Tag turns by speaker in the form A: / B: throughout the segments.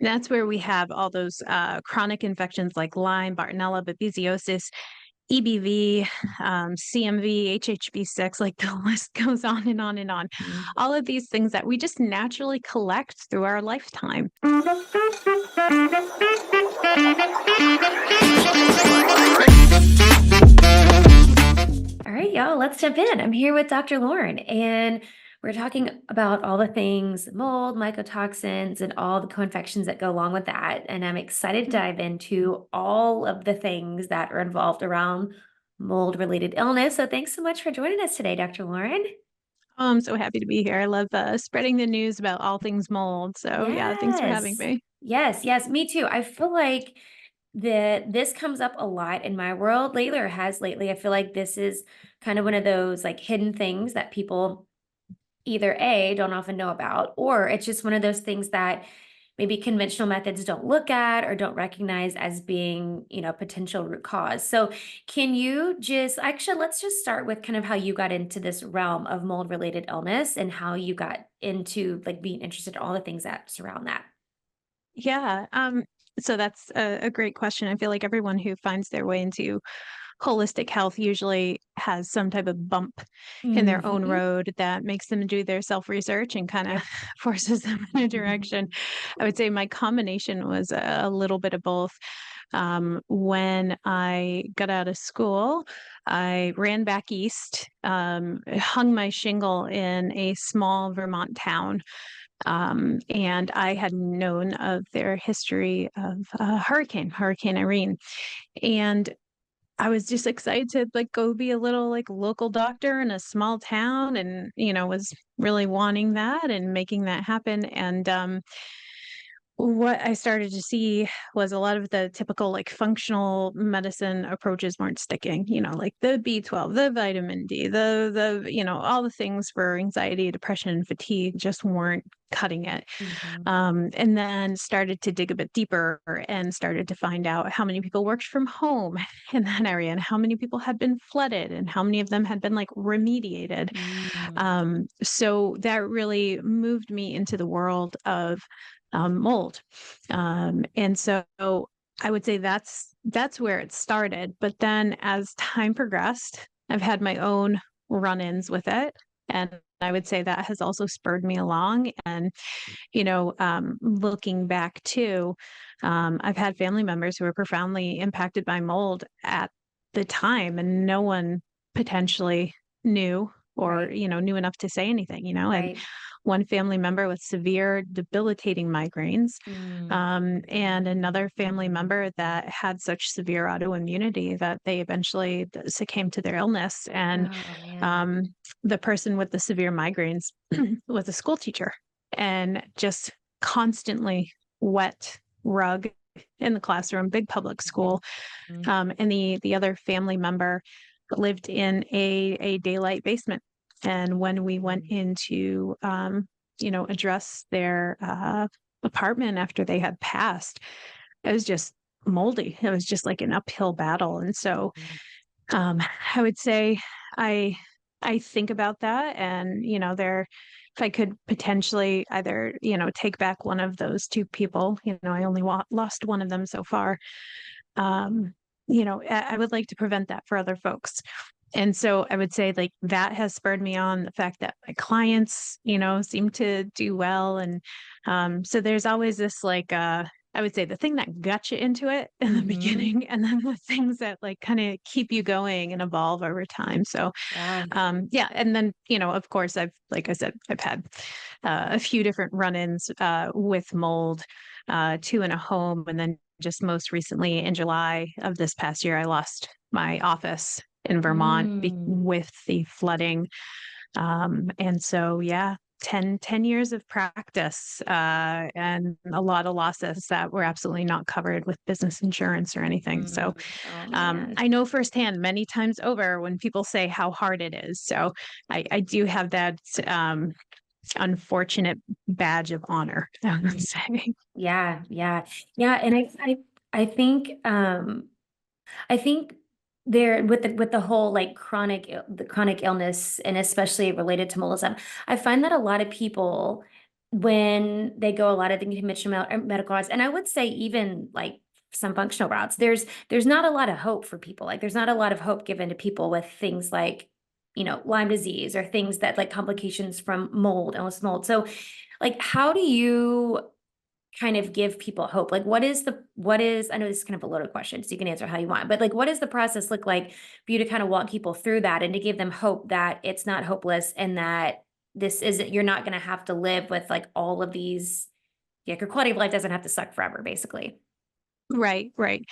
A: That's where we have all those chronic infections like Lyme, Bartonella, babesiosis, EBV, CMV, HHV6, like the list goes on and on and on.
B: Mhm.
A: All of these things that we just naturally collect through our lifetime.
B: All right, y'all, let's jump in. I'm here with Dr. Lauren, and we're talking about all the things mold, mycotoxins, and all the co-infections that go along with that. And I'm excited to dive into all of the things that are involved around mold-related illness. So thanks so much for joining us today, Dr. Lauren.
A: Oh, I'm so happy to be here. I love spreading the news about all things mold. So, yeah, thanks for having
B: Yes.
A: me.
B: Yes, me too. I feel like this comes up a lot in my world lately, or has lately. I feel like this is kind of one of those like hidden things that people either A, don't often know about, or it's just one of those things that maybe conventional methods don't look at or don't recognize as being, potential root cause. So can you just actually, let's just start with kind of how you got into this realm of mold related illness and how you got into like being interested in all the things that surround that.
A: Yeah. So that's a great question. I feel like everyone who finds their way into holistic health usually has some type of bump in their own
B: Hmm.
A: road that makes them do their self research and kind of
B: Yep.
A: forces them in a direction. I would say my combination was a little bit of both. When I got out of school, I ran back east, hung my shingle in a small Vermont town, and I had known of their history of Hurricane Irene. And I was just excited to like go be a little like local doctor in a small town and, was really wanting that and making that happen. And what I started to see was a lot of the typical like functional medicine approaches weren't sticking, like the B12, the vitamin D, all the things for anxiety, depression, and fatigue just weren't cutting it.
B: Hmm.
A: And then started to dig a bit deeper and started to find out how many people worked from home in that area and how many people had been flooded and how many of them had been like remediated.
B: Mm.
A: So that really moved me into the world of mold. And so I would say that's where it started. But then as time progressed, I've had my own run-ins with it. And I would say that has also spurred me along. And, looking back too, I've had family members who were profoundly impacted by mold at the time, and no one potentially knew or,
B: Right,
A: knew enough to say anything, and
B: right.
A: one family member with severe debilitating migraines,
B: Mm.
A: and another family member that had such severe autoimmunity that they eventually succumbed to their illness. And
B: Oh man.
A: um, the person with the severe migraines was a school teacher and just constantly wet rug in the classroom, big public school.
B: Mhm.
A: And the other family member lived in a daylight basement. And when we went
B: Mm.
A: in to, address their apartment after they had passed, it was just moldy. It was just like an uphill battle. And so
B: Mm.
A: I would say I I think about that, and there, if I could potentially either take back one of those two people, I only lost one of them so far. Um, I would like to prevent that for other folks. And so I would say like that has spurred me on, the fact that my clients, seem to do well. And so there's always this like I would say the thing that got you into it in the
B: Mhm.
A: beginning, and then the things that like kind of keep you going and evolve over time. So
B: Yeah.
A: yeah, and then of course like I said, I've had a few different run-ins with mold, two in a home, and then just most recently in July of this past year, I lost my office in Vermont
B: Mm.
A: with the flooding. And so, yeah, 10 years of practice, and a lot of losses that were absolutely not covered with business insurance or anything. So
B: Mm. Oh man.
A: I know firsthand many times over when people say how hard it is. So I do have that unfortunate badge of honor, I would
B: Mm.
A: say.
B: Yeah. And I think I think there with the whole like the chronic illness and especially related to molluscum, I find that a lot of people when they go a lot of the conventional medical routes, and I would say even like some functional routes, there's not a lot of hope for people. Like there's not a lot of hope given to people with things like, Lyme disease or things that like complications from mold, illness mold. So like, how do you kind of give people hope? Like, I know this is kind of a loaded question, so you can answer how you want, but like, what does the process look like for you to kind of walk people through that and to give them hope that it's not hopeless and that you're not going to have to live with like all of these, like your quality of life doesn't have to suck forever, basically.
A: Right, right.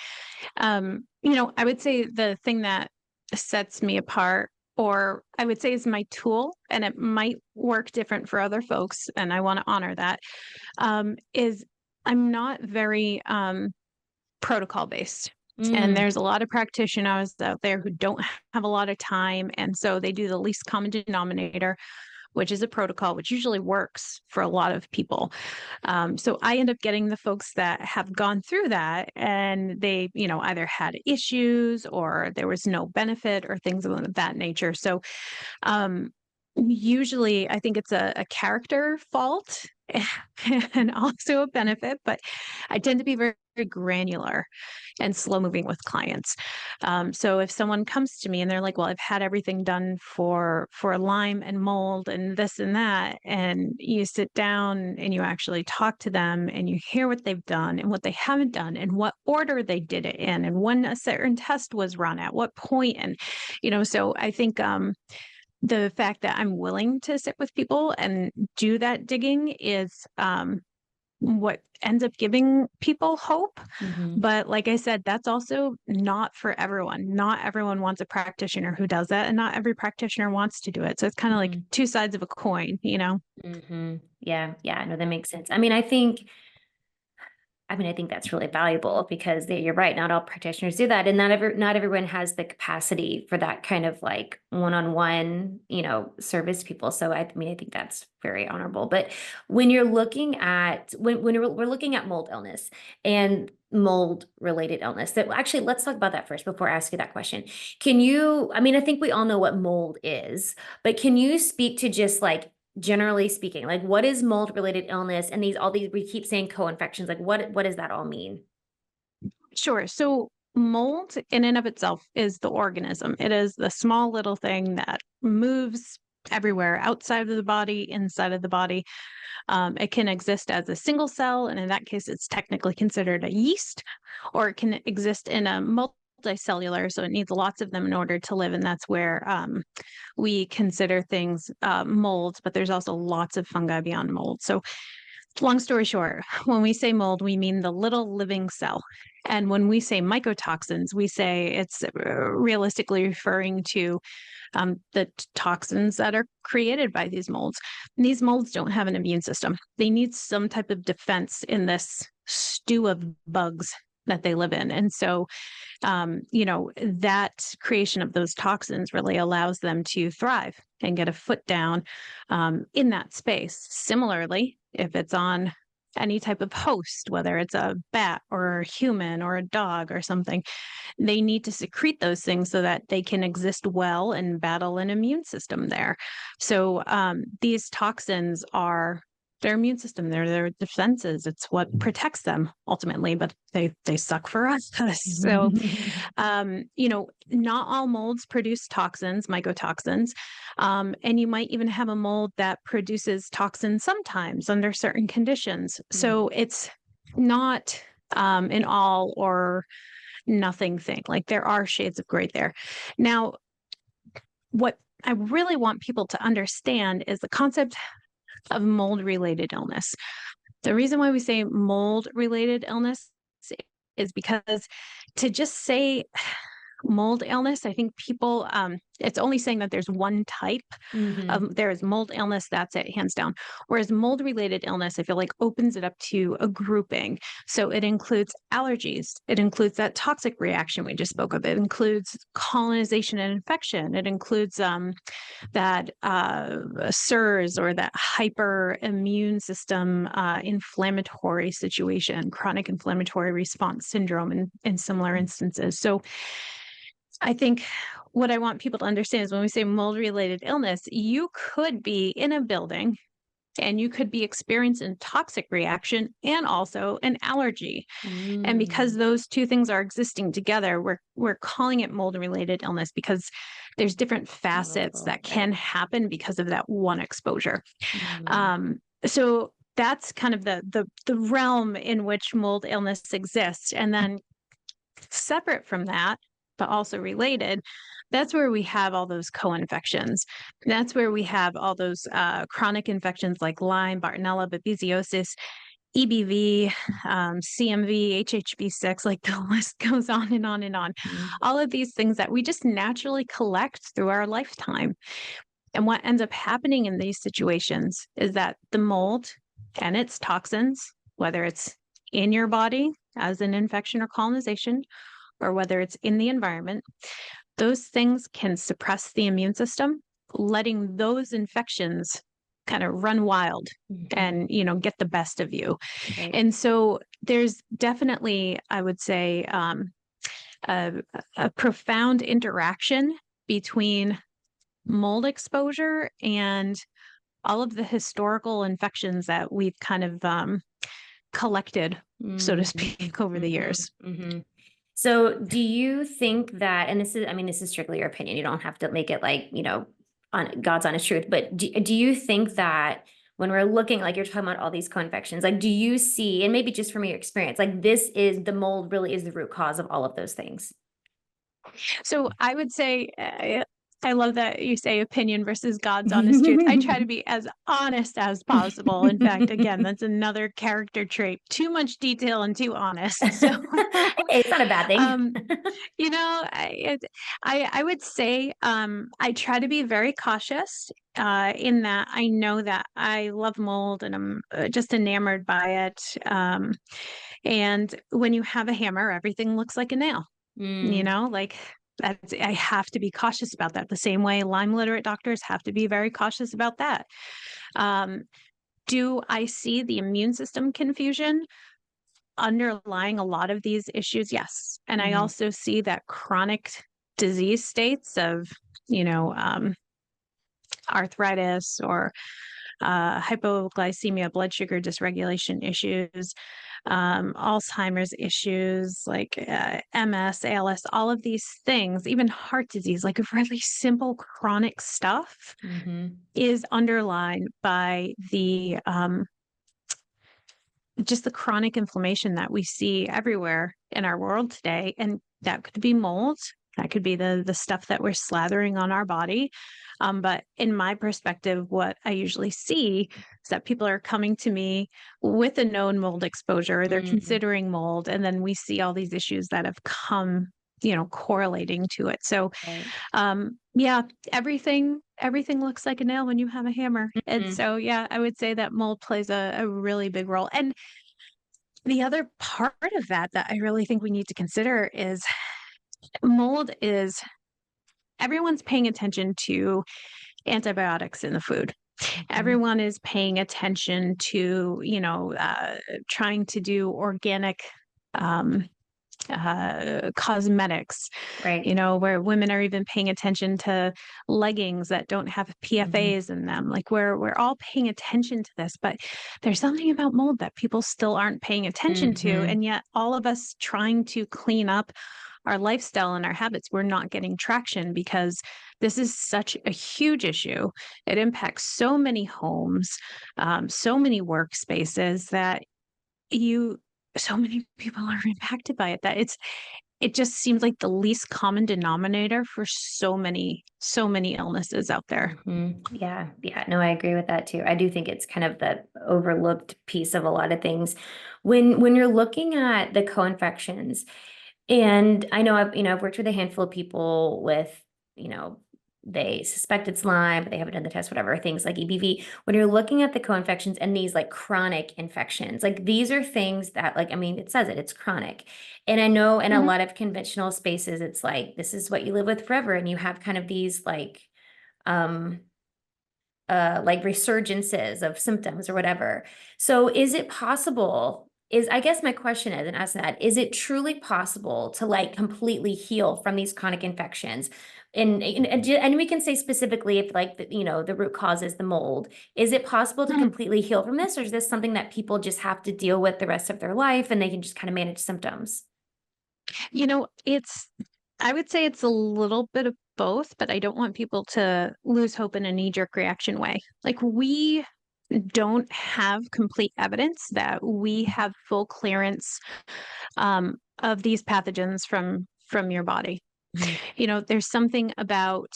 A: I would say the thing that sets me apart, or I would say is my tool, and it might work different for other folks, and I want to honor that, is I'm not very protocol based. And
B: Mm,
A: there's a lot of practitioners out there who don't have a lot of time. And so they do the least common denominator, which is a protocol, which usually works for a lot of people. So I end up getting the folks that have gone through that and they, either had issues or there was no benefit or things of that nature. So usually I think it's a character fault and also a benefit, but I tend to be very, very granular and slow moving with clients. So if someone comes to me and they're like, "Well, I've had everything done for Lyme and mold and this and that," and you sit down and you actually talk to them and you hear what they've done and what they haven't done and what order they did it in and when a certain test was run at what point, and so I think the fact that I'm willing to sit with people and do that digging is what ends up giving people hope.
B: mhm,
A: But like I said, that's also not for everyone. Not everyone wants a practitioner who does that, and not every practitioner wants to do it. So it's kind of like
B: mhm,
A: two sides of a coin, you know?
B: mhm. Yeah, yeah, no, that makes sense. I think that's really valuable because you're right. Not all practitioners do that, and not everyone has the capacity for that kind of like one-on-one, service to people. So I think that's very honorable. But when you're looking at we're looking at mold illness and mold related illness, that actually let's talk about that first before I ask you that question. Can you? I mean, I think we all know what mold is, but can you speak to just like generally speaking, like what is mold related illness and all these we keep saying co-infections, like what does that all mean?
A: Sure. So mold in and of itself is the organism. It is the small little thing that moves everywhere outside of the body, inside of the body. It can exist as a single cell, and in that case, it's technically considered a yeast, or it can exist in a multicellular, so it needs lots of them in order to live, and that's where we consider things molds, but there's also lots of fungi beyond mold. So long story short, when we say mold, we mean the little living cell. And when we say mycotoxins, we say it's realistically referring to the toxins that are created by these molds. And these molds don't have an immune system. They need some type of defense in this stew of bugs that they live in. And so, that creation of those toxins really allows them to thrive and get a foot down in that space. Similarly, if it's on any type of host, whether it's a bat or a human or a dog or something, they need to secrete those things so that they can exist well and battle an immune system there. So these toxins are their immune system, they're their defenses. It's what protects them ultimately, but they suck for us. So not all molds produce toxins, mycotoxins. And you might even have a mold that produces toxins sometimes under certain conditions.
B: Mm,
A: So it's not an all or nothing thing. Like there are shades of gray there. Now, what I really want people to understand is the concept of mold related illness. The reason why we say mold related illness is because to just say mold illness, I think people, it's only saying that there's one type
B: mhm,
A: there is mold illness, that's it, hands down. Whereas mold related illness, I feel like opens it up to a grouping. So it includes allergies, it includes that toxic reaction we just spoke of, it includes colonization and infection, it includes that SIRS or that hyper immune system inflammatory situation, chronic inflammatory response syndrome in similar instances. So I think what I want people to understand is when we say mold related illness, you could be in a building and you could be experiencing a toxic reaction and also an allergy. And because
B: Mm,
A: those two things are existing together, we're calling it mold related illness because there's different facets
B: multiple,
A: that can
B: right.
A: happen because of that one exposure.
B: Mm,
A: So that's kind of the realm in which mold illness exists. And then separate from that, but also related, that's where we have all those co-infections. That's where we have all those chronic infections like Lyme, Bartonella, babesiosis, EBV, CMV, HHV6, like the list goes on and on and on.
B: mm,
A: All of these things that we just naturally collect through our lifetime. And what ends up happening in these situations is that the mold and its toxins, whether it's in your body as an infection or colonization, or whether it's in the environment, those things can suppress the immune system, letting those infections kind of run wild
B: mhm,
A: and get the best of you.
B: right.
A: And so there's definitely, I would say, a, a profound interaction between mold exposure and all of the historical infections that we've kind of collected, so to
B: Mm,
A: speak, over the
B: mhm,
A: years.
B: mhm. So do you think that, and this is, I mean, this is strictly your opinion, you don't have to make it like, on God's honest truth, but do you think that when we're looking, like you're talking about all these co-infections, like do you see, and maybe just from your experience, like this is the mold really is the root cause of all of those things?
A: So I would say, I love that you say opinion versus God's honest truth. I try to be as honest as possible. In fact, again, that's another character trait. Too much detail and too honest. So,
B: Hey, it's not a bad thing.
A: um, I would say I try to be very cautious in that I know that I love mold and I'm just enamored by it. And when you have a hammer, everything looks like a nail.
B: Mm,
A: Like that's, I have to be cautious about that. The same way Lyme literate doctors have to be very cautious about that. Um, do I see the immune system confusion underlying a lot of these issues? Yes. And I
B: mhm,
A: also see that chronic disease states of, you know, um, arthritis or hypoglycemia, blood sugar dysregulation issues, Alzheimer's issues like MS, ALS, all of these things, even heart disease, like really simple chronic stuff,
B: mhm,
A: is underlined by the just the chronic inflammation that we see everywhere in our world today. And that could be mold. That could be the stuff that we're slathering on our body. But in my perspective, what I usually see is that people are coming to me with a known mold exposure, they're
B: mm,
A: considering mold, and then we see all these issues that have come, correlating to it. So
B: right.
A: yeah, everything looks like a nail when you have a hammer. And
B: Mhm,
A: so yeah, I would say that mold plays a really big role. And the other part of that I really think we need to consider is mold is everyone's paying attention to antibiotics in the food.
B: mhm,
A: Everyone is paying attention to, trying to do organic um, cosmetics,
B: right.
A: where women are even paying attention to leggings that don't have
B: Mhm,
A: PFAs in them. Like we're all paying attention to this, but there's something about mold that people still aren't paying attention to.
B: mhm,
A: And yet all of us trying to clean up our lifestyle and our habits, we're not getting traction because this is such a huge issue. It impacts so many homes, so many workspaces that you so many people are impacted by it that it just seems like the least common denominator for so many illnesses out there.
B: mhm. Yeah, yeah. No, I agree with that too. I do think it's kind of the overlooked piece of a lot of things. When you're looking at the co-infections, and I know I've worked with a handful of people with, you know, they suspect it's Lyme, but they haven't done the test, whatever, things like EBV. When you're looking at the co-infections and these like chronic infections, like these are things that like, I mean, it says it's chronic. And I know in a
A: Mhm.
B: lot of conventional spaces, it's like, this is what you live with forever. And you have kind of these um, like resurgences of symptoms or whatever. So is it possible I guess my question is, and ask that, is it truly possible to like completely heal from these chronic infections? And we can say specifically if like the root cause is the mold. Is it possible to
A: Hmm.
B: completely heal from this, or is this something that people just have to deal with the rest of their life and they can just kind of manage symptoms?
A: I would say it's a little bit of both, but I don't want people to lose hope in a knee-jerk reaction way. Like, we don't have complete evidence that we have full clearance of these pathogens from your body.
B: Mhm.
A: There's something about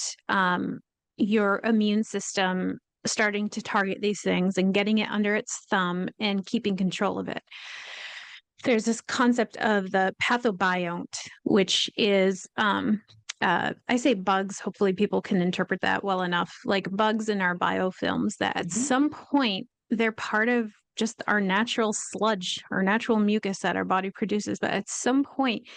A: your immune system starting to target these things and getting it under its thumb and keeping control of it. There's this concept of the pathobionte, which is I say bugs, hopefully people can interpret that well enough, like bugs in our biofilms that at
B: Mhm.
A: some point they're part of just our natural sludge, our natural mucus that our body produces. But at some point,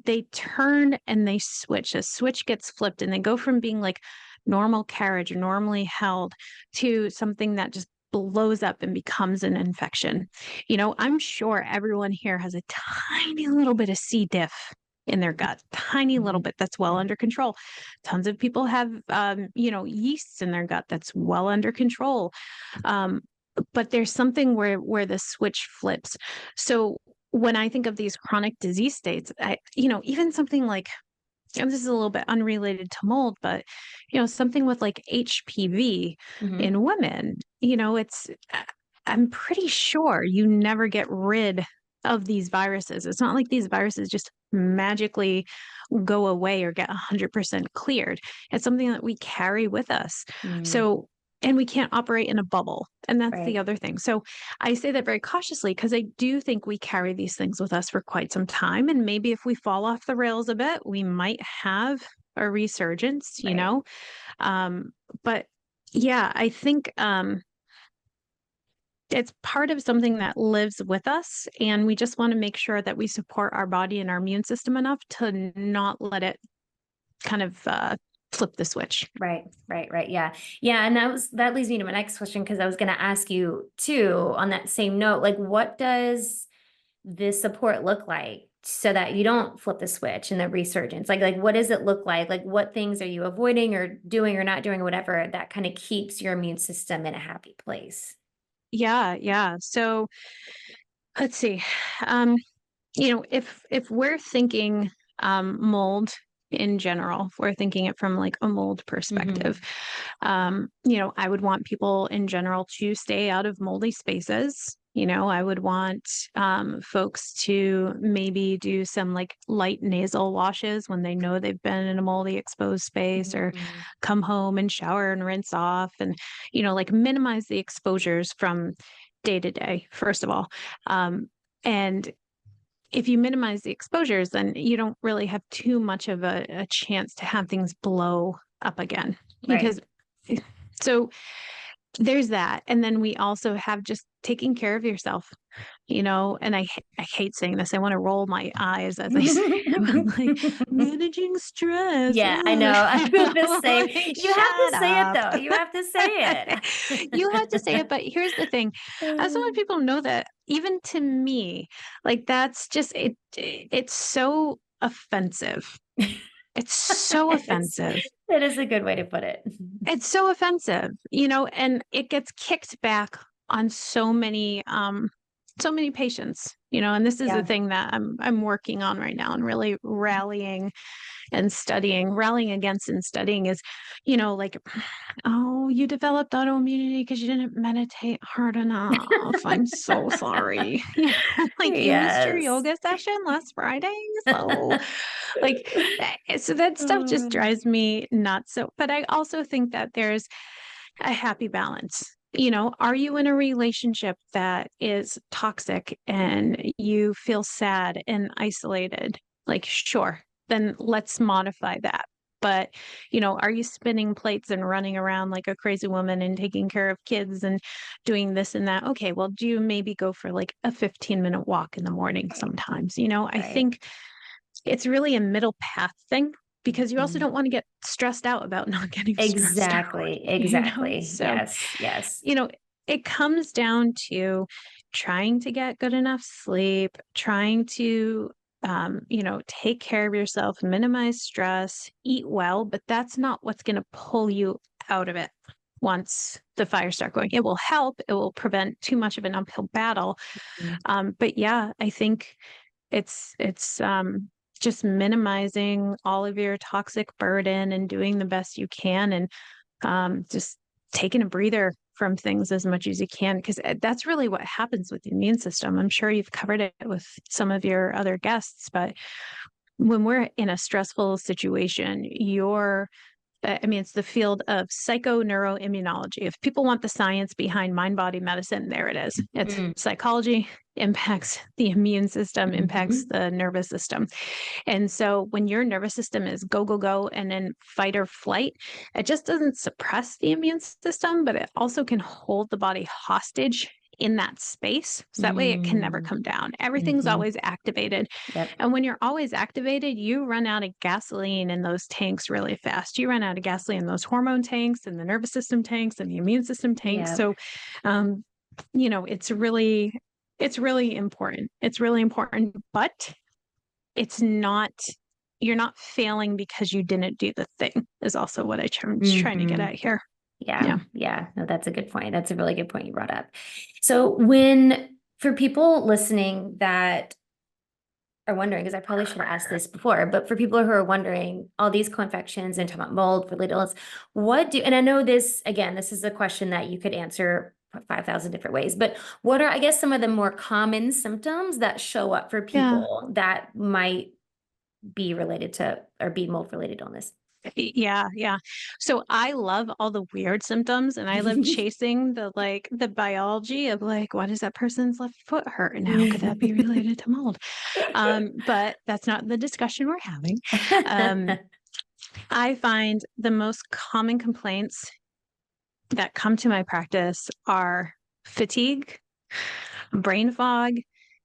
A: they turn and they switch. A switch gets flipped and they go from being like normal carriage or normally held to something that just blows up and becomes an infection. I'm sure everyone here has a tiny little bit of C. diff in their gut, tiny little
B: Mhm.
A: bit that's well under control. Tons of people have, yeasts in their gut that's well under control. Um, but there's something where the switch flips. So when I think of these chronic disease states, even something like, and this is a little bit unrelated to mold, but something with like HPV
B: Mhm.
A: in women, I'm pretty sure you never get rid of these viruses. It's not like these viruses just magically go away or get 100% cleared. It's something that we carry with us.
B: Mm.
A: So, and we can't operate in a bubble. And that's the
B: Right.
A: other thing. So I say that very cautiously because I do think we carry these things with us for quite some time. And maybe if we fall off the rails a bit, we might have a resurgence,
B: Right.
A: Um, but yeah, I think it's part of something that lives with us. And we just want to make sure that we support our body and our immune system enough to not let it kind of flip the switch.
B: Right, right, right. Yeah. Yeah. And that leads me to my next question, because I was going to ask you too, on that same note, like what does this support look like so that you don't flip the switch in the resurgence? Like what does it look like? Like what things are you avoiding or doing or not doing or whatever that kind of keeps your immune system in a happy place?
A: Yeah, yeah. So let's see. Um, if we're thinking mold in general, if we're thinking it from like a mold perspective,
B: Hmm.
A: I would want people in general to stay out of moldy spaces. I would want folks to maybe do some like light nasal washes when they know they've been in a moldy exposed space, or
B: Hmm.
A: come home and shower and rinse off, and like minimize the exposures from day to day, first of all. And if you minimize the exposures, then you don't really have too much of a chance to have things blow up again.
B: Right.
A: Because so there's that. And then we also have just taking care of yourself, and I hate saying this. I want to roll my eyes as I say it, but like managing stress.
B: Yeah, I know. I feel the same.
A: Like,
B: You have to
A: shut
B: say it
A: up.
B: though. You have to say
A: You have to say it, but here's the thing. I just want
B: it.
A: people to know that even to me, like that's just it's so offensive. It's so
B: It's,
A: offensive.
B: that is a good way to put it.
A: It's so offensive, and it gets kicked back on so many patients, and this is the
B: Yeah.
A: thing that I'm working on right now and really rallying against and studying is, like, oh, you developed autoimmunity because you didn't meditate hard enough. I'm so sorry. Like you missed your
B: Yes.
A: yoga session last Friday. So like so that stuff just drives me nuts. So but I also think that there's a happy balance. Are you in a relationship that is toxic and you feel sad and isolated? Like, sure, then let's modify that. But, are you spinning plates and running around like a crazy woman and taking care of kids and doing this and that? Okay, well, do you maybe go for like a 15-minute walk in the morning
B: Right.
A: sometimes? I
B: Right.
A: think it's really a middle path thing because you also
B: Mhm.
A: don't want to get stressed out about not getting stressed out,
B: Exactly. Exactly.
A: So,
B: Yes. Yes.
A: you know, it comes down to trying to get good enough sleep, trying to, take care of yourself, minimize stress, eat well, but that's not what's going to pull you out of it once the fires start going. It will help. It will prevent too much of an uphill battle.
B: Mhm.
A: But yeah, I think it's just minimizing all of your toxic burden and doing the best you can, and just taking a breather from things as much as you can, because that's really what happens with the immune system. I'm sure you've covered it with some of your other guests, but when we're in a stressful situation, it's the field of psychoneuroimmunology. If people want the science behind mind body medicine, there it is. It's
B: Mm.
A: psychology impacts the immune system, impacts
B: Mhm.
A: the nervous system. And so when your nervous system is go, go, go, and in fight or flight, it just doesn't suppress the immune system, but it also can hold the body hostage in that space. So that way it can never
B: Mm.
A: come down. Everything's
B: Mhm.
A: always activated.
B: Yep.
A: And when you're always activated, you run out of gasoline in those tanks really fast. You run out of gasoline in those hormone tanks and the nervous system tanks and the immune system tanks.
B: Yep.
A: So, um, it's really important. It's really important, but it's not, you're not failing because you didn't do the thing, is also what I'm trying to get
B: Mhm.
A: at here.
B: Yeah.
A: Yeah.
B: Yeah. No, that's a good point. That's a really good point you brought up. So for people listening that are wondering, because I probably should have asked this before, but for people who are wondering all these co-infections and talking about mold related illness, and I know this, again, this is a question that you could answer 5,000 different ways, but what are, I guess, some of the more common symptoms that show up for
A: Yeah.
B: people that might be related to or be mold related illness?
A: Yeah, yeah. So I love all the weird symptoms, and I love chasing the biology of why does that person's left foot hurt and how could that be related to mold? But that's not the discussion we're having. Um, I find the most common complaints that come to my practice are fatigue, brain fog,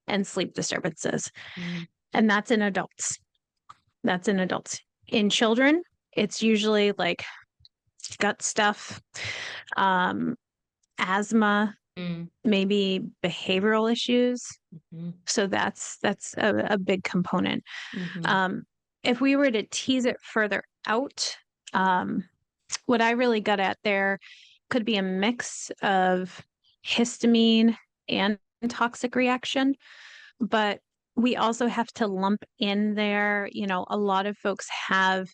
A: and sleep disturbances.
B: Mm.
A: And that's in adults. That's in adults. In children, it's usually like gut stuff, um, asthma,
B: Mm.
A: maybe behavioral issues.
B: Mhm.
A: So that's a big component.
B: Mhm.
A: Um, if we were to tease it further out, um, what I really got at there could be a mix of histamine and toxic reaction. But we also have to lump in there, a lot of folks have,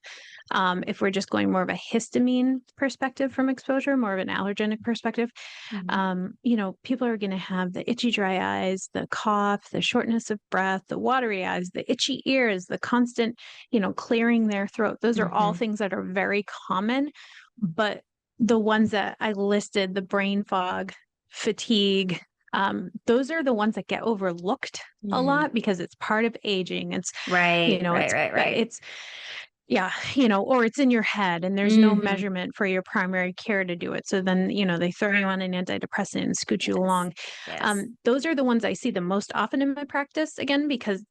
A: if we're just going more of a histamine perspective from exposure, more of an allergenic perspective,
B: Mhm.
A: people are going to have the itchy dry eyes, the cough, the shortness of breath, the watery eyes, the itchy ears, the constant, clearing their throat. Those are all
B: Mhm.
A: things that are very common, but the ones that I listed, the brain fog, fatigue, those are the ones that get overlooked a
B: Mhm.
A: lot because it's part of aging. It's,
B: Right, right,
A: it's,
B: right, right.
A: it's, yeah, or it's in your head and there's no
B: Mhm.
A: measurement for your primary care to do it. So then, they throw you on an antidepressant and scoot you
B: Yes.
A: along.
B: Yes.
A: Those are the ones I see the most often in my practice, again, because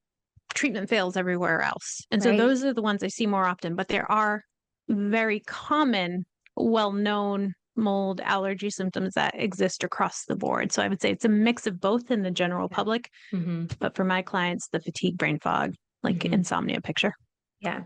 A: treatment fails everywhere else. And so
B: Right.
A: those are the ones I see more often, but there are very common, well-known mold allergy symptoms that exist across the board. So I would say it's a mix of both in the general
B: Yeah.
A: public,
B: Mhm.
A: but for my clients, the fatigue, brain fog,
B: Mhm.
A: insomnia picture.
B: Yeah.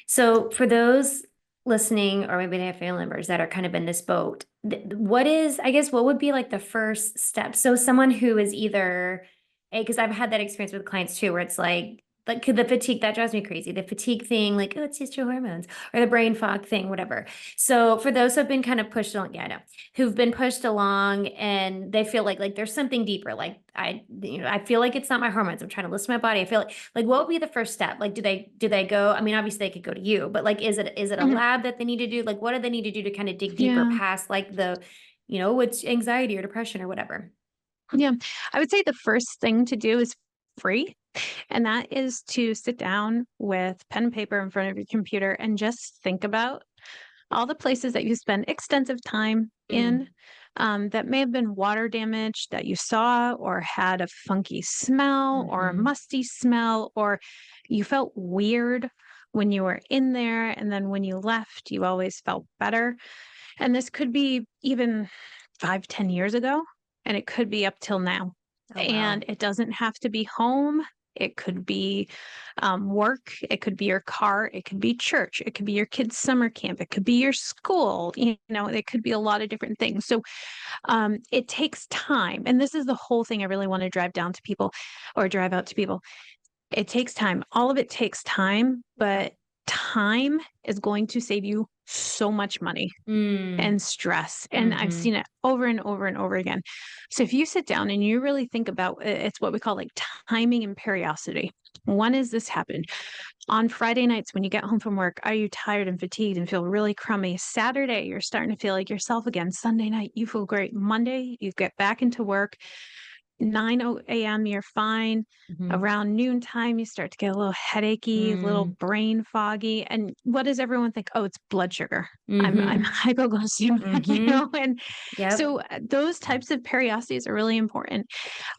B: So for those listening, or maybe they have family members that are kind of in this boat, what would be like the first step? So someone who is either, because I've had that experience with clients too, where it's like the fatigue, that drives me crazy. The fatigue thing, like, oh, it's just your hormones, or the brain fog thing, whatever. So for those who have been kind of pushed along, yeah, I know, who've been pushed along and they feel like there's something deeper. Like I feel like it's not my hormones. I'm trying to listen to my body. I feel like what would be the first step? Like, do they go? I mean, obviously they could go to you, but like, is it a
A: Mhm.
B: lab that they need to do? Like, what do they need to do to kind of dig deeper
A: Yeah.
B: past like it's anxiety or depression or whatever?
A: Yeah. I would say the first thing to do is free. And that is to sit down with pen and paper in front of your computer and just think about all the places that you spend extensive time in,
B: Mm.
A: that may have been water damage that you saw or had a funky smell or a
B: Mm-hmm.
A: musty smell, or you felt weird when you were in there. And then when you left, you always felt better. And this could be even 5, 10 years ago, and it could be up till now.
B: Oh, wow.
A: And it doesn't have to be home. It could be work. It could be your car. It could be church. It could be your kids' summer camp. It could be your school. It could be a lot of different things. So it takes time. And this is the whole thing I really want to drive down to people or drive out to people. It takes time. All of it takes time, but time is going to save you so much money
B: Mm.
A: and stress. And I've
B: Mm-hmm.
A: seen it over and over and over again. So if you sit down and you really think about it, it's what we call like timing and periodicity. When has this happened? On Friday nights when you get home from work, are you tired and fatigued and feel really crummy? Saturday, you're starting to feel like yourself again. Sunday night, you feel great. Monday, you get back into work. 9 a.m., you're fine.
B: Mm-hmm.
A: Around noontime, you start to get a little headachy, a little
B: Mm.
A: brain foggy. And what does everyone think? Oh, it's blood sugar. I'm
B: Mm-hmm.
A: hypoglycemic,
B: Mm-hmm.
A: And
B: Yep.
A: so those types of periodicities are really important.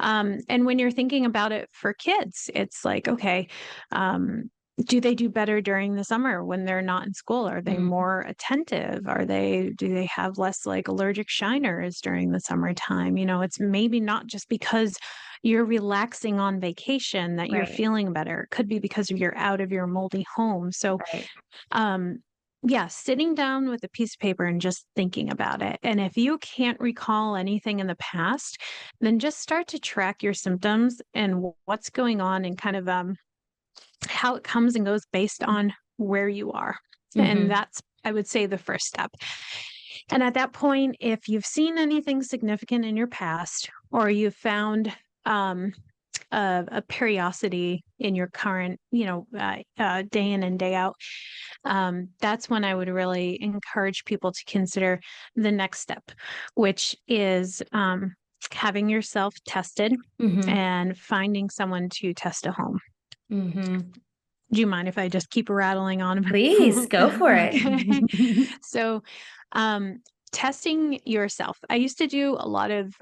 A: And when you're thinking about it for kids, it's like, okay, do they do better during the summer when they're not in school? Are they
B: Mm.
A: more attentive? Do they have less like allergic shiners during the summertime? It's maybe not just because you're relaxing on vacation that you're
B: Right.
A: feeling better. It could be because you're out of your moldy home. So,
B: Right.
A: um, yeah, sitting down with a piece of paper and just thinking about it. And if you can't recall anything in the past, then just start to track your symptoms and what's going on and kind of how it comes and goes based on where you are. And
B: Mm-hmm.
A: that's, I would say, the first step. And at that point, if you've seen anything significant in your past or you've found um, a periodicity in your current, day in and day out, that's when I would really encourage people to consider the next step, which is having yourself tested
B: Mm-hmm.
A: and finding someone to test at home.
B: Mm-hmm.
A: Do you mind if I just keep rattling on?
B: Please go for it.
A: Okay. So, um, testing yourself. I used to do a lot of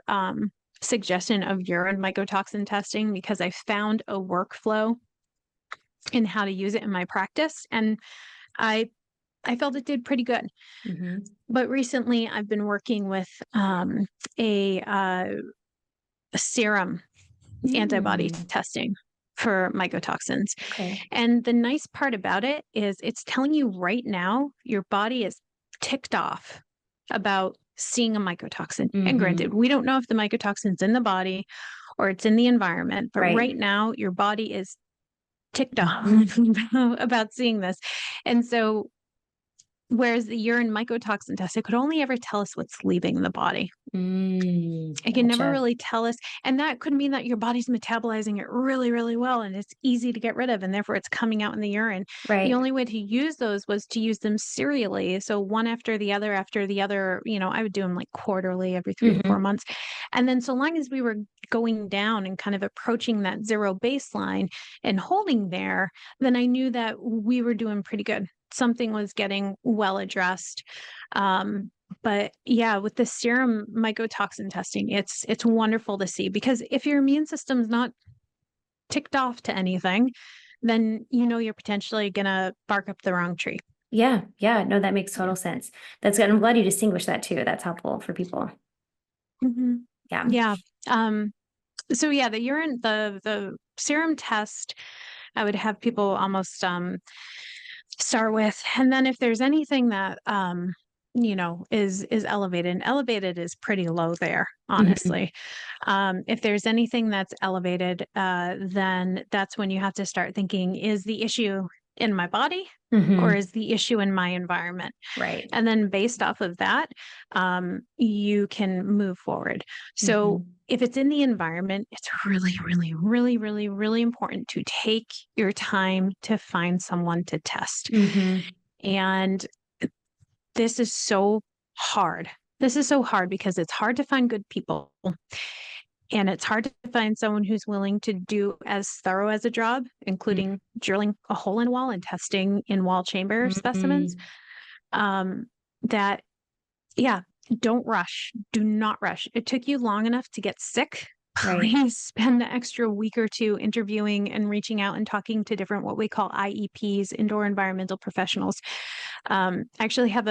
A: suggestion of urine mycotoxin testing because I found a workflow in how to use it in my practice, and I I felt it did pretty good.
B: Mm-hmm.
A: But recently, I've been working with a serum antibody
B: Mm.
A: testing for mycotoxins.
B: Okay.
A: And the nice part about it is it's telling you right now your body is ticked off about seeing a mycotoxin. And
B: Mm-hmm.
A: granted, we don't know if the mycotoxin's in the body or it's in the environment, but
B: Right.
A: right now your body is ticked off
B: Mm-hmm.
A: about seeing this. And so whereas the urine mycotoxin test, it could only ever tell us what's leaving the body.
B: Mm.
A: It can never
B: Gotcha.
A: really tell us. And that could mean that your body's metabolizing it really, really well and it's easy to get rid of. And therefore it's coming out in the urine. The
B: Right.
A: only way to use those was to use them serially. So one after the other, I would do them like quarterly every 3 to 4
B: Mm-hmm.
A: months. And then so long as we were going down and kind of approaching that zero baseline and holding there, then I knew that we were doing pretty good. Something was getting well addressed. But yeah, with the serum mycotoxin testing, it's wonderful to see because if your immune system's not ticked off to anything, then you're potentially gonna bark up the wrong tree.
B: Yeah. Yeah. No, that makes
A: Yeah.
B: total sense. That's good. I'm glad you distinguish that too. That's helpful for people.
A: hmm
B: Yeah.
A: Yeah. Um, so yeah, the serum test, I would have people almost start with. And then if there's anything that is elevated, and elevated is pretty low there,
B: Mm-hmm.
A: honestly. If there's anything that's elevated, then that's when you have to start thinking, is the issue in my body or
B: Mm-hmm.
A: is the issue in my environment?
B: Right.
A: And then based off of that, you can move forward. So
B: Mm-hmm.
A: if it's in the environment, it's really, really, really, really, really important to take your time to find someone to test.
B: Mm-hmm.
A: And this is so hard. This is so hard because it's hard to find good people. And it's hard to find someone who's willing to do as thorough as a job, including drilling a hole in a wall and testing in wall chamber specimens.
B: Mm-hmm.
A: Um, that Yeah, don't rush. Do not rush. It took you long enough to get sick.
B: Right.
A: Please spend the extra week or two interviewing and reaching out and talking to different what we call IEPs, indoor environmental professionals. I actually have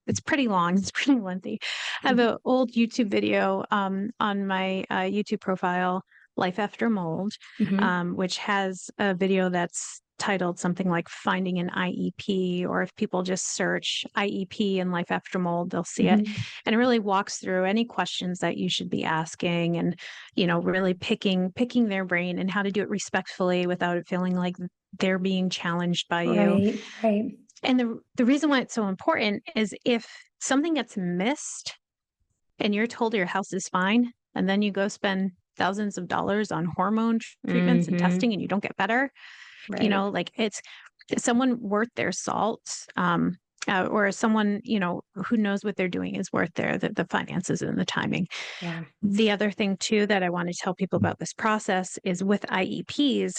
A: it's pretty long, it's pretty lengthy. I have
B: Mhm.
A: an old YouTube video on my YouTube profile Life After Mold, which has a video that's titled something like Finding an IEP, or if people just search IEP and Life After Mold, they'll see it. And it really walks through any questions that you should be asking, and, you know, really picking their brain and how to do it respectfully without it feeling like they're being challenged by you.
B: Right.
A: And the reason why it's so important is if something gets missed and you're told your house is fine, and then you go spend thousands of dollars on hormone treatments and testing and you don't get better, you know, like it's someone worth their salt, or someone, you know, who knows what they're doing is worth the finances and the timing.
B: Yeah.
A: The other thing too that I want to tell people about this process is with IEPs,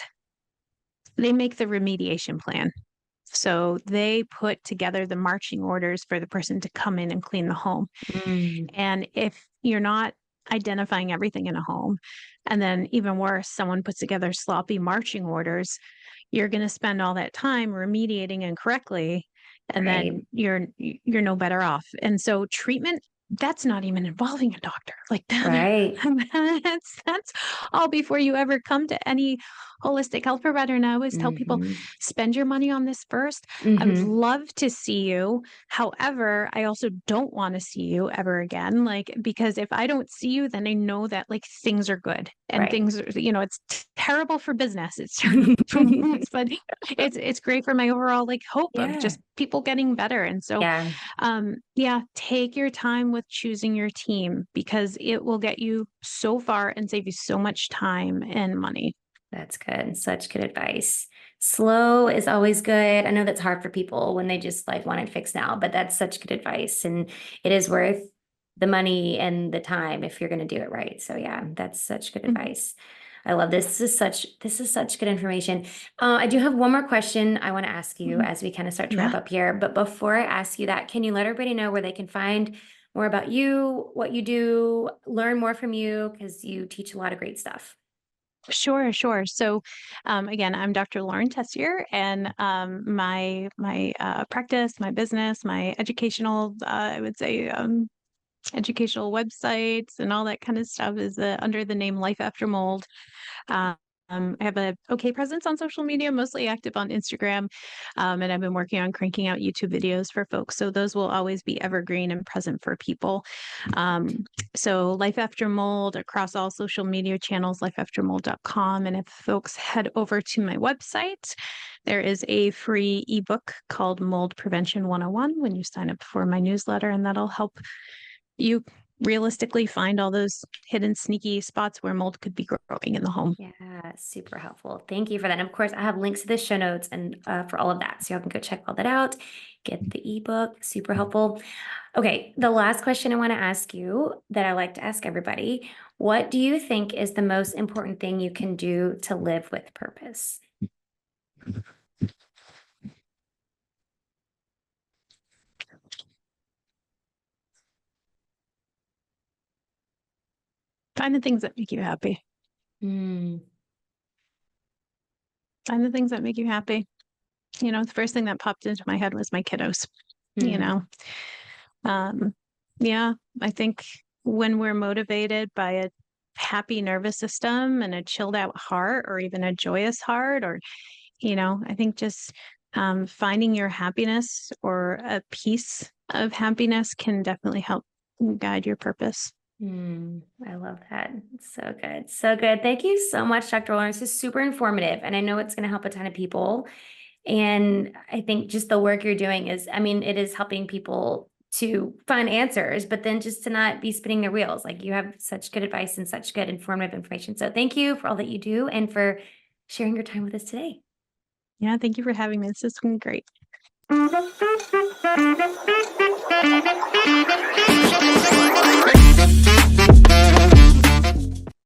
A: they make the remediation plan. So they put together the marching orders for the person to come in and clean the home. And if you're not identifying everything in a home, and then even worse, someone puts together sloppy marching orders, you're going to spend all that time remediating incorrectly, and then you're no better off. And so treatment, that's not even involving a doctor. Like that's all before you ever come to any holistic health provider. And I always tell people, spend your money on this first. I would love to see you. However, I also don't want to see you ever again. Like, because if I don't see you, then I know that like things are good and things are, you know, it's terrible for business. It's terrible for business, but it's great for my overall like hope of just people getting better. And so, take your time with choosing your team, because it will get you so far and save you so much time and money.
B: That's good. Such good advice. Slow is always good. I know that's hard for people when they just like want it fixed now, but that's such good advice. And it is worth the money and the time if you're going to do it right. So yeah, that's such good advice. I love this. This is such good information. I do have one more question I want to ask you as we kind of start to wrap up here. But before I ask you that, can you let everybody know where they can find more about you, what you do, learn more from you, because you teach a lot of great stuff?
A: Sure. So, again, I'm Dr. Lauren Tessier, and my practice, my business, my educational, I would say, educational websites and all that kind of stuff is under the name Life After Mold. I have a okay presence on social media, mostly active on Instagram, and I've been working on cranking out YouTube videos for folks. So those will always be evergreen and present for people. So Life After Mold across all social media channels, lifeaftermold.com. And if folks head over to my website, there is a free ebook called Mold Prevention 101 when you sign up for my newsletter, and that'll help you realistically find all those hidden sneaky spots where mold could be growing in the home.
B: Yeah, super helpful. Thank you for that. And of course, I have links to the show notes and for all of that. So y'all can go check all that out. Get the ebook, super helpful. Okay, the last question I want to ask you that I like to ask everybody, what do you think is the most important thing you can do to live with purpose?
A: Find the things that make you happy. Find the things that make you happy. You know, the first thing that popped into my head was my kiddos, you know. I think when we're motivated by a happy nervous system and a chilled out heart, or even a joyous heart, or, you know, I think just finding your happiness or a piece of happiness can definitely help guide your purpose.
B: I love that. So good. So good. Thank you so much, Dr. Lawrence. This is super informative, and I know it's going to help a ton of people. And I think just the work you're doing is, I mean, it is helping people to find answers, but then just to not be spinning their wheels. Like, you have such good advice and such good informative information. So thank you for all that you do and for sharing your time with us today.
A: Yeah, thank you for having me. This has been great.